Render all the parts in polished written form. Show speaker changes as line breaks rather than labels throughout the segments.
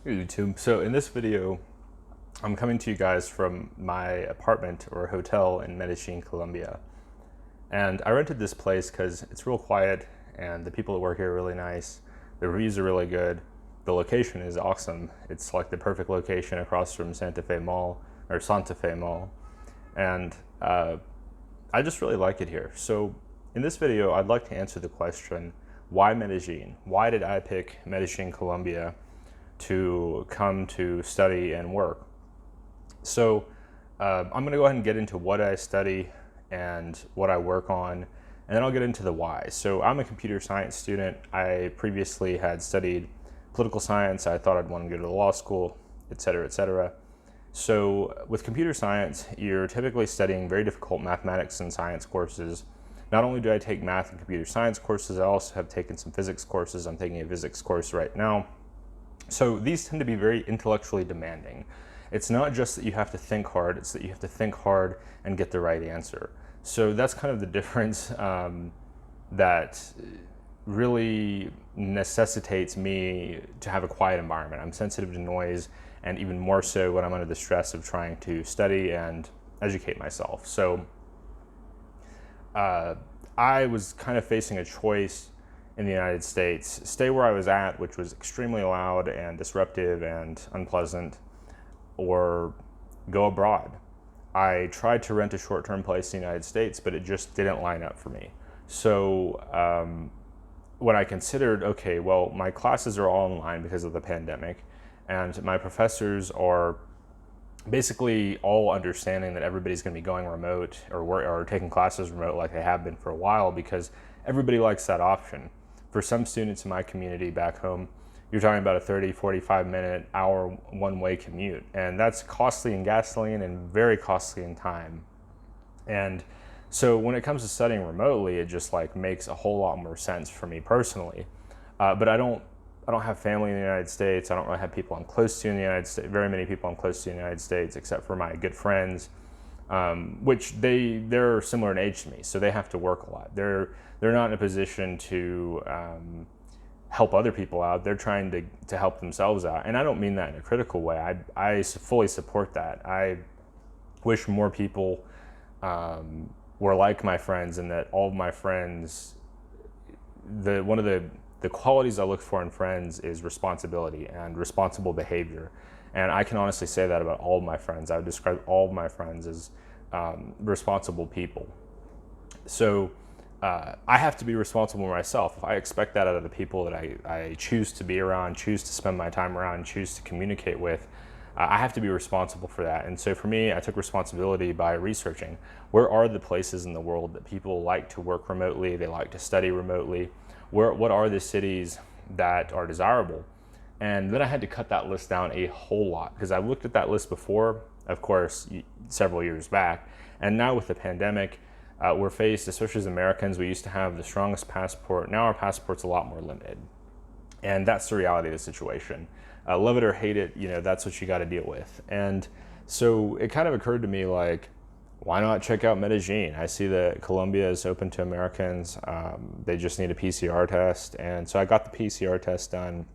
Hey YouTube. So in this video, I'm coming to you guys from my apartment or hotel in Medellín, Colombia. And I rented this place because it's real quiet and the people that work here are really nice. The reviews are really good. The location is awesome. It's like the perfect location across from Santa Fe Mall or Santa Fe Mall. And I just really like it here. So in this video, I'd like to answer the question, why Medellín? Why did I pick Medellín, Colombia to come to study and work? So I'm going to go ahead and get into what I study and what I work on, and then I'll get into the why. So I'm a computer science student. I previously had studied political science. I thought I'd want to go to law school, et cetera, et cetera. So with computer science, you're typically studying very difficult mathematics and science courses. Not only do I take math and computer science courses, I also have taken some physics courses. I'm taking a physics course right now. So these tend to be very intellectually demanding. It's not just that you have to think hard, it's that you have to think hard and get the right answer. So that's kind of the difference that really necessitates me to have a quiet environment. I'm sensitive to noise, and even more so when I'm under the stress of trying to study and educate myself. So I was kind of facing a choice in the United States: stay where I was at, which was extremely loud and disruptive and unpleasant, or go abroad. I tried to rent a short-term place in the United States, but it just didn't line up for me. So when I considered, okay, well, my classes are all online because of the pandemic, and my professors are basically all understanding that everybody's going to be going remote or taking classes remote like they have been for a while, because everybody likes that option. For some students in my community back home, you're talking about a 30, 45 minute, hour one-way commute. And that's costly in gasoline and very costly in time. And so when it comes to studying remotely, it just like makes a whole lot more sense for me personally. But I don't have family in the United States. I don't really have people I'm close to in the United States, very many people I'm close to in the United States, except for my good friends, which they're similar in age to me, so they have to work a lot. They're not in a position to help other people out. They're trying to help themselves out. And I don't mean that in a critical way. I fully support that. I wish more people were like my friends, and that all of my friends, one of the qualities I look for in friends is responsibility and responsible behavior. And I can honestly say that about all of my friends. I would describe all of my friends as responsible people. So I have to be responsible myself. If I expect that out of the people that I choose to be around, choose to spend my time around, choose to communicate with, I have to be responsible for that. And so for me, I took responsibility by researching where are the places in the world that people like to work remotely, they like to study remotely, what are the cities that are desirable. And then I had to cut that list down a whole lot, because I've looked at that list before, of course, several years back. And now with the pandemic, we're faced, especially as Americans, we used to have the strongest passport. Now our passport's a lot more limited. And that's the reality of the situation. Love it or hate it, that's what you got to deal with. And so it kind of occurred to me, like, why not check out Medellin? I see that Colombia is open to Americans. They just need a PCR test. And so I got the PCR test done,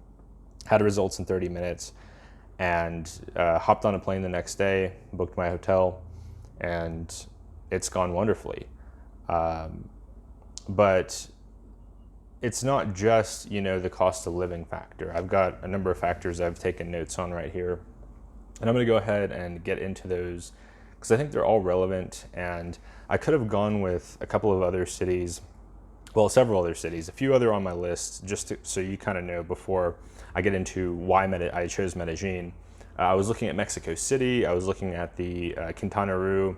had results in 30 minutes, and hopped on a plane the next day, booked my hotel, and it's gone wonderfully. But it's not just, the cost of living factor. I've got a number of factors I've taken notes on right here, and I'm going to go ahead and get into those because I think they're all relevant. And I could have gone with a couple of other cities, well, several other cities, a few other on my list, just so you kind of know before I get into why I chose Medellin. I was looking at Mexico City. I was looking at the Quintana Roo,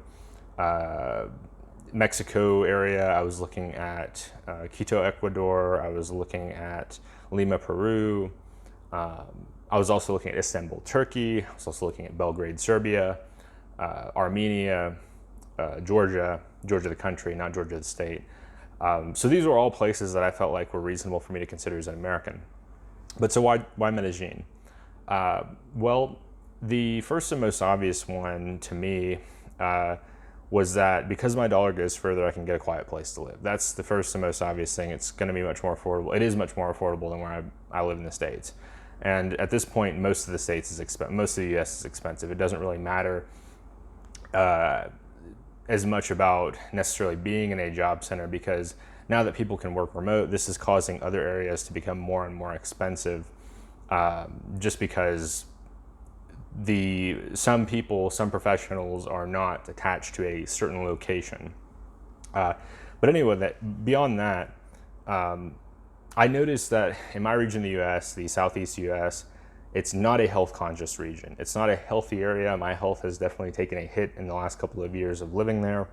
Mexico area. I was looking at Quito, Ecuador. I was looking at Lima, Peru. I was also looking at Istanbul, Turkey. I was also looking at Belgrade, Serbia, Armenia, Georgia the country, not Georgia the state. So these were all places that I felt like were reasonable for me to consider as an American. But so why Medellin? Well, the first and most obvious one to me was that because my dollar goes further, I can get a quiet place to live. That's the first and most obvious thing. It's going to be much more affordable. It is much more affordable than where I live in the States. And at this point, most of the states most of the U.S. is expensive. It doesn't really matter as much about necessarily being in a job center, because now that people can work remote, this is causing other areas to become more and more expensive, just because some professionals are not attached to a certain location. But anyway, beyond that, I noticed that in my region of the U.S., the Southeast U.S., it's not a health conscious region. It's not a healthy area. My health has definitely taken a hit in the last couple of years of living there.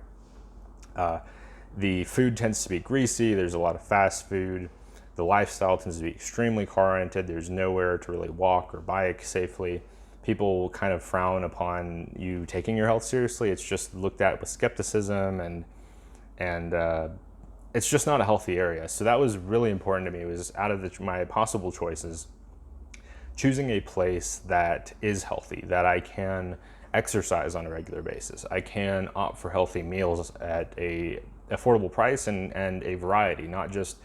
The food tends to be greasy. There's a lot of fast food. The lifestyle tends to be extremely car-oriented. There's nowhere to really walk or bike safely. People kind of frown upon you taking your health seriously. It's just looked at with skepticism, and it's just not a healthy area. So that was really important to me. It was out of my possible choices, choosing a place that is healthy, that I can exercise on a regular basis. I can opt for healthy meals at a affordable price and a variety, not just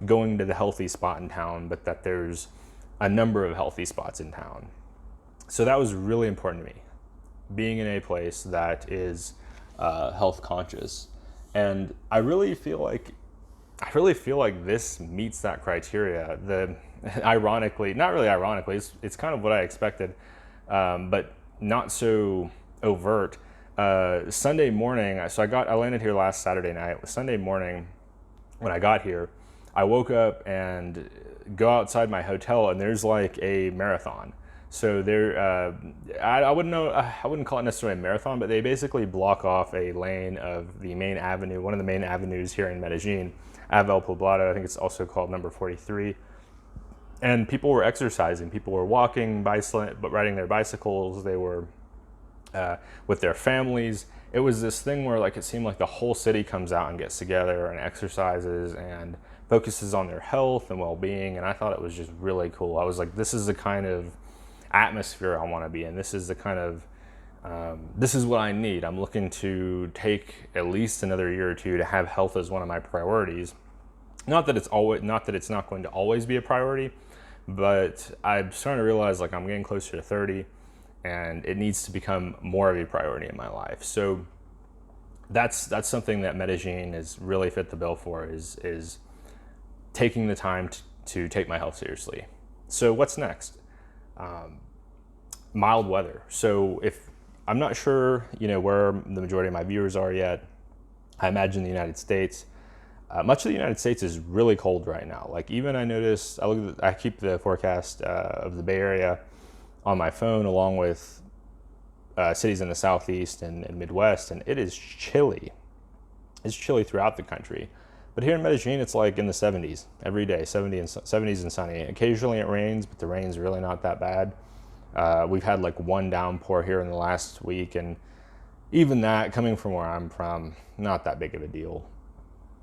going to the healthy spot in town, but that there's a number of healthy spots in town. So that was really important to me, being in a place that is health conscious. And I really feel like this meets that criteria. Ironically, not really ironically, it's kind of what I expected, but not so overt. Sunday morning, so I landed here last Saturday night. Sunday morning, when I got here, I woke up and go outside my hotel, and there's like a marathon. So I wouldn't call it necessarily a marathon, but they basically block off a lane of the main avenue, one of the main avenues here in Medellín, Ave El Poblado. I think it's also called number 43. And people were exercising. People were walking, riding their bicycles. They were with their families. It was this thing where it seemed like the whole city comes out and gets together and exercises and focuses on their health and well-being. And I thought it was just really cool. I was like, this is the kind of atmosphere I want to be in. This is the kind of this is what I need. I'm looking to take at least another year or two to have health as one of my priorities. Not that it's not going to always be a priority, but I'm starting to realize I'm getting closer to 30, and it needs to become more of a priority in my life. So that's something that Medellín has really fit the bill for, is taking the time to take my health seriously. So what's next? Mild weather. So if I'm not sure, where the majority of my viewers are yet, I imagine the United States. Much of the United States is really cold right now. Even I noticed, I keep the forecast of the Bay Area on my phone, along with cities in the Southeast and Midwest, and it is chilly. It's chilly throughout the country. But here in Medellín, it's in the 70s every day, 70s and sunny. Occasionally it rains, but the rain's really not that bad. We've had one downpour here in the last week, and even that, coming from where I'm from, not that big of a deal.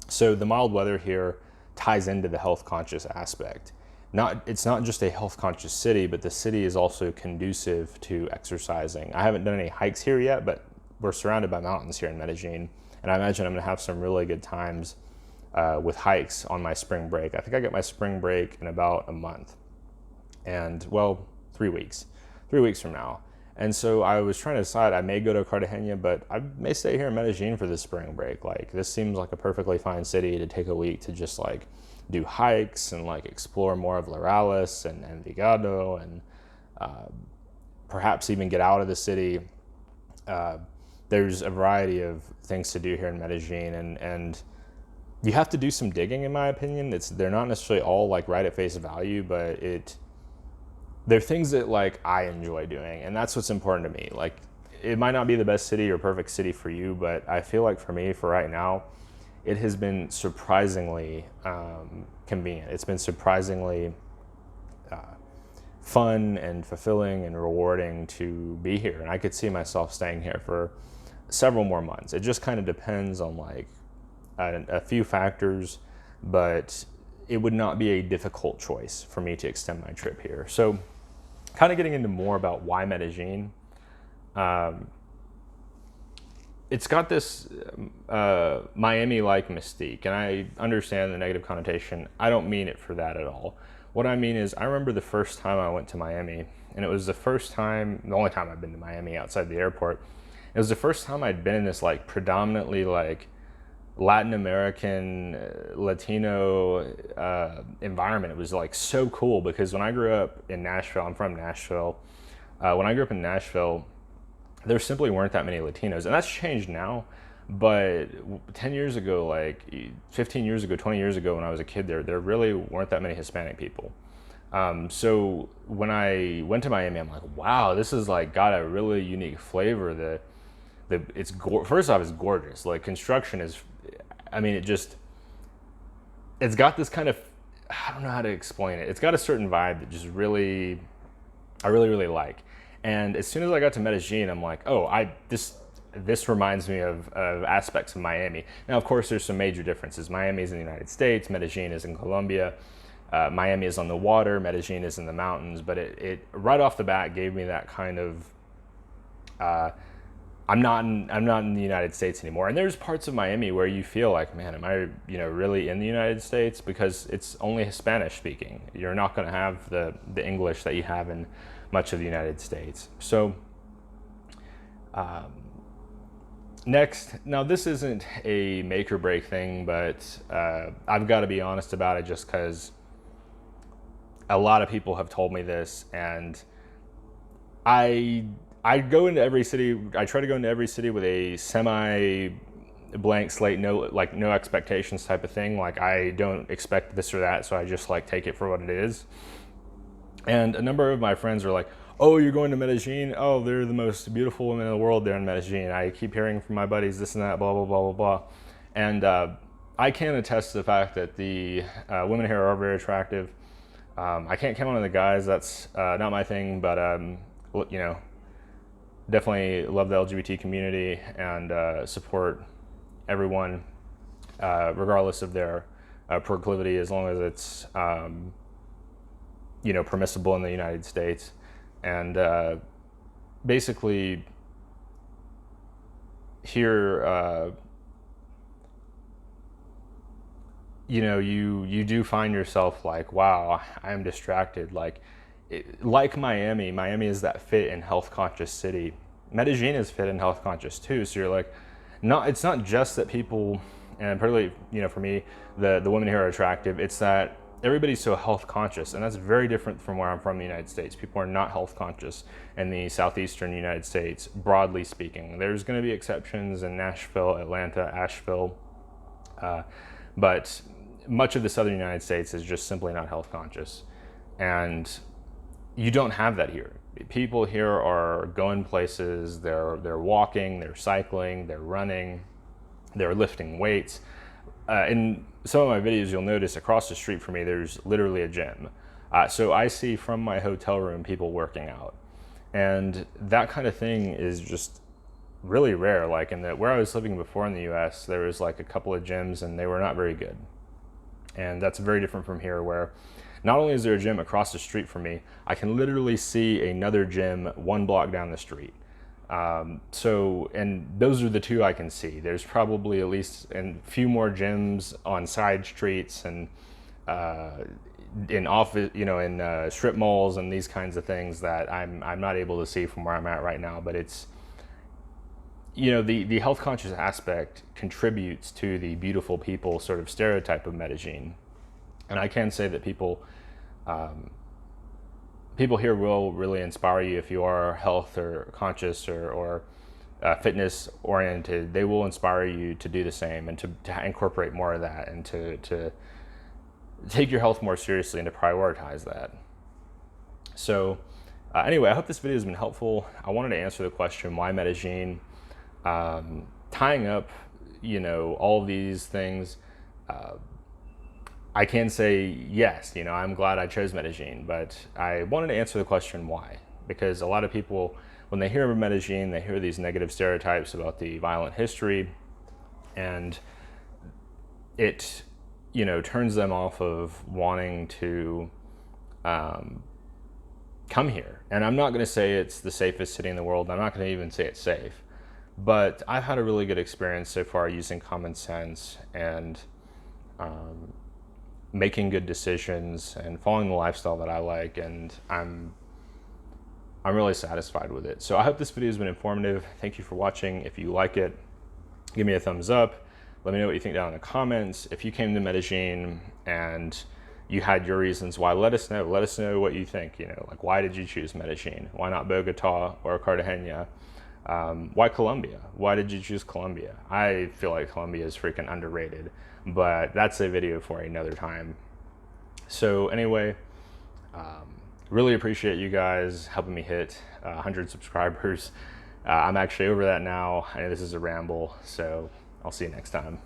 So the mild weather here ties into the health conscious aspect. It's not just a health conscious city, but the city is also conducive to exercising. I haven't done any hikes here yet, but we're surrounded by mountains here in Medellín, and I imagine I'm gonna have some really good times with hikes on my spring break. I think I get my spring break in about a month, and 3 weeks. 3 weeks from now. And so I was trying to decide, I may go to Cartagena, but I may stay here in Medellín for this spring break. This seems like a perfectly fine city to take a week to just do hikes and explore more of Lorales and Envigado, and perhaps even get out of the city. There's a variety of things to do here in Medellín, and you have to do some digging, in my opinion. They're not necessarily all right at face value, but they're things that I enjoy doing, and that's what's important to me. It might not be the best city or perfect city for you, but I feel for me, for right now, it has been surprisingly convenient. It's been surprisingly fun and fulfilling and rewarding to be here, and I could see myself staying here for several more months. It just kind of depends on a few factors, but it would not be a difficult choice for me to extend my trip here. So kind of getting into more about why Medellín. It's got this Miami-like mystique, and I understand the negative connotation. I don't mean it for that at all. What I mean is, I remember the first time I went to Miami, and it was the only time I've been to Miami outside the airport. It was the first time I'd been in this like predominantly like Latin American, Latino environment. It was like so cool because when I grew up in Nashville, I'm from Nashville. When I grew up in Nashville, there simply weren't that many Latinos, and that's changed now. But 10 years ago, like 15 years ago, 20 years ago, when I was a kid, there really weren't that many Hispanic people. So when I went to Miami, I'm like, wow, this is like got a really unique flavor. First off, it's gorgeous. Like construction is, I mean, it's got this kind of, I don't know how to explain it. It's got a certain vibe that just really, I really, really like. And as soon as I got to Medellin, I'm like, oh, this reminds me of aspects of Miami. Now, of course, there's some major differences. Miami is in the United States, Medellin is in Colombia. Miami is on the water, Medellin is in the mountains. But it right off the bat gave me that kind of, I'm not in the United States anymore. And there's parts of Miami where you feel like, man, am I really in the United States? Because it's only Spanish speaking. You're not going to have the English that you have in much of the United States. So next, now this isn't a make or break thing, but I've got to be honest about it just because a lot of people have told me this, and I go into every city. I try to go into every city with a semi blank slate, no expectations type of thing. Like I don't expect this or that, so I just like take it for what it is. And a number of my friends are like, "Oh, you're going to Medellin? Oh, they're the most beautiful women in the world there in Medellin. I keep hearing from my buddies this and that, blah blah blah blah blah." And I can attest to the fact that the women here are very attractive. I can't count on the guys. That's not my thing, but definitely love the LGBT community and support everyone, regardless of their proclivity, as long as it's permissible in the United States. And basically, here, you do find yourself like, wow, I'm distracted. Like Miami is that fit and health conscious city. Medellin is fit and health conscious too. So you're like, it's not just that people, and particularly, for me, the women here are attractive. It's that everybody's so health conscious, and that's very different from where I'm from in the United States. People are not health conscious in the southeastern United States, broadly speaking. There's going to be exceptions in Nashville, Atlanta, Asheville, but much of the southern United States is just simply not health conscious. And you don't have that here. People here are going places, they're walking, they're cycling, they're running, they're lifting weights. In some of my videos, you'll notice across the street from me, there's literally a gym. So I see from my hotel room people working out. And that kind of thing is just really rare. Like where I was living before in the US, there was like a couple of gyms and they were not very good. And that's very different from here, where not only is there a gym across the street from me, I can literally see another gym 1 block down the street. And those are the two I can see. There's probably at least a few more gyms on side streets and in office, in strip malls and these kinds of things that I'm not able to see from where I'm at right now. But it's, the health conscious aspect contributes to the beautiful people sort of stereotype of Medellin. And I can say that people here will really inspire you if you are health or conscious or fitness oriented. They will inspire you to do the same and to incorporate more of that and to take your health more seriously and to prioritize that. So anyway, I hope this video has been helpful. I wanted to answer the question, why Medellin? Tying up, all these things, I can say yes, I'm glad I chose Medellin, but I wanted to answer the question why, because a lot of people, when they hear of Medellin, they hear these negative stereotypes about the violent history, and it, turns them off of wanting to come here. And I'm not going to say it's the safest city in the world. I'm not going to even say it's safe. But I've had a really good experience so far using common sense and making good decisions and following the lifestyle that I like, and I'm really satisfied with it. So I hope this video has been informative. Thank you for watching. If you like it, give me a thumbs up. Let me know what you think down in the comments. If you came to Medellín and you had your reasons why, let us know. Let us know what you think. You know, like, why did you choose Medellín? Why not Bogota or Cartagena? Why Colombia? Why did you choose Colombia? I feel like Colombia is freaking underrated, but that's a video for another time. So anyway, really appreciate you guys helping me hit 100 subscribers. I'm actually over that now. I know this is a ramble, so I'll see you next time.